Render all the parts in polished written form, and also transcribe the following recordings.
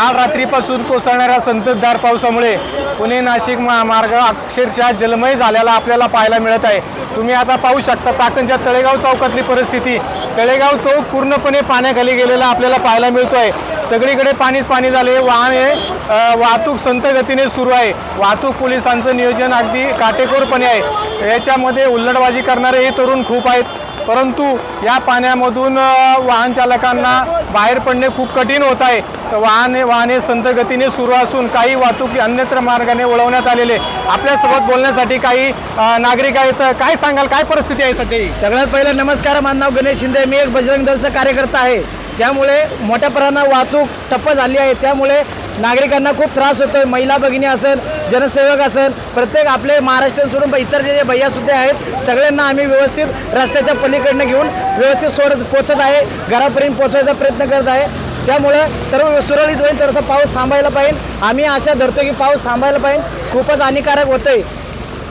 काल रात्रीपासून कोसळणाऱ्या संततधार पावसामुळे पुणे नाशिक महामार्ग अक्षरशः जलमय झालेला आपल्याला पाहायला मिळत आहे। तुम्ही आता पाहू शकता चाकणच्या तळेगाव चौकातली परिस्थिती। तळेगाव चौक पूर्णपणे पाण्याखाली गेलेला आपल्याला पाहायला मिळतोय। सगळीकडे पाणीच पाणी झाले। वाहतूक संत गतीने सुरू आहे। वाहतूक पोलिसांचं नियोजन अगदी काटेकोरपणे आहे। याच्यामध्ये हुल्लडबाजी करणारे हे तरुण खूप आहेत, परंतु या पाण्यामधून वाहन चालकांना बाहेर पडणे खूप कठीण होत आहे। वाहने संत गतीने सुरू असून काही वाहतूक अन्यत्र मार्गाने वळवण्यात आलेले। आपल्यासोबत बोलण्यासाठी काही नागरिक आहेत। काय सांगाल, काय परिस्थिती आहे सध्या? सगळ्यात पहिलं नमस्कार, माझं नाव गणेश शिंदे, मी एक बजरंग दलचा कार्यकर्ता आहे। त्यामुळे मोठ्या प्रमाणात वाहतूक ठप्प झाली आहे। त्यामुळे नागरिकांना खूप त्रास होतोय। महिला भगिनी असेल, जनसेवक असेल, प्रत्येक आपले महाराष्ट्र सोडून इतर जे भैयासुद्धा आहेत, सगळ्यांना आम्ही व्यवस्थित रस्त्याच्या पलीकडनं घेऊन व्यवस्थित पोचत आहे, घरापर्यंत पोचवायचा प्रयत्न करत आहे। त्यामुळे सर्व सुरळीत होईल। थोडासा पाऊस थांबायला पाहिजे। आम्ही आशा धरतो की पाऊस थांबायला पाहिजे। खूपच हानिकारक होतंय,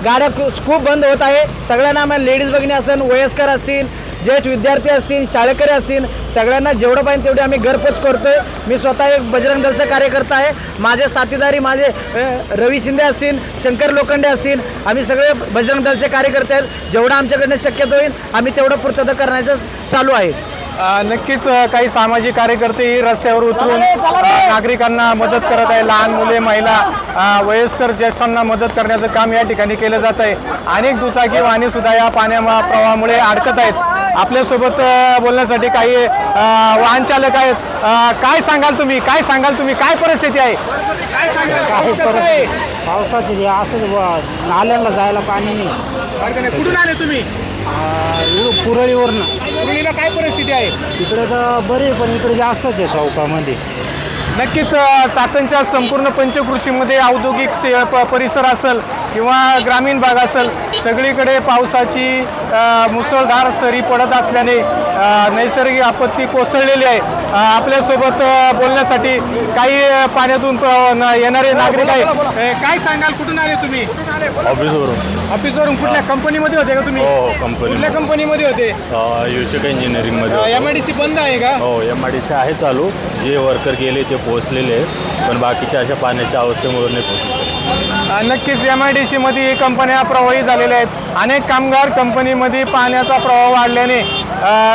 गाड्या खूप बंद होत आहे। सगळ्यांना आम्हाला लेडीज भगिनी असेल, वयस्कर असतील, ज्येष्ठ विद्यार्थी असतील, शाळकरी असतील, सगळ्यांना जेवढं पाहिजे तेवढे आम्ही घरपोच करतोय। मी स्वतः एक बजरंग दलचा कार्यकर्ता आहे। माझे साथीदारी माझे रवी शिंदे असतील, शंकर लोखंडे असतील, आम्ही सगळे बजरंग दलचे कार्यकर्ते आहेत। जेवढं आमच्याकडनं शक्यता होईल आम्ही तेवढं पूर्तता करण्याचं चालू आहे। नक्कीच काही सामाजिक कार्यकर्ते रस्त्यावर उतरून नागरिकांना मदत करत आहे। लहान मुले, महिला, वयस्कर, ज्येष्ठांना मदत करण्याचं काम या ठिकाणी केलं जात आहे। अनेक दुचाकी वाहने सुद्धा या पाण्या प्रवाहामुळे अडकत आहेत। आपल्यासोबत बोलण्यासाठी काही वाहन चालक आहेत। काय सांगाल तुम्ही, काय परिस्थिती आहे? काय सांगाल? पावसाची असं नाल्यांना जायला पाणी नाही। कुठून आले तुम्ही? पुरळीवरनं। काय परिस्थिती आहे इकडे तर बरी, पण इकडे जास्तच आहे चौकामध्ये। नक्कीच चाकणच्या संपूर्ण पंचकृषीमध्ये औद्योगिक परिसर असेल किंवा ग्रामीण भाग असेल, सगळीकडे पावसाची मुसळधार सरी पडत असल्याने नैसर्गिक आपत्ती कोसळलेली आहे। आपल्यासोबत बोलण्यासाठी काही पाण्यातून येणारे नागरिक आहेत। काय सांगाल, कुठून आले तुम्ही? ऑफिसवरून कुठल्या कंपनीमध्ये होते का तुम्ही? हो, कंपनी. कुठल्या कंपनीमध्ये होते? युशिक इंजिनिअरिंगमध्ये. MIDC बंद आहे का? हो, MIDC आहे चालू। जे वर्कर गेले ते पोहोचलेले आहेत, पण बाकीच्या अशा पाण्याच्या अवस्थेमुळे नाही पोहोचले। नक्कीच MIDC मध्ये कंपन्या प्रवाही झालेल्या आहेत। अनेक कामगार कंपनीमध्ये पाण्याचा प्रवाह वाढल्याने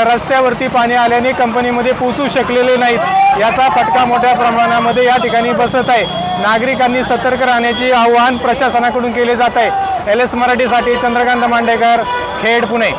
रस्त्यावरती पाणी आल्याने कंपनीमध्ये पोहोचू शकलेले नाहीत। याचा फटका मोठ्या प्रमाणामध्ये या ठिकाणी बसत आहे। नागरिकांनी सतर्क राहण्याचे आवाहन प्रशासनाकडून केले जात आहे। LS मराठीसाठी चंद्रकांत मांडेकर, खेड, पुणे।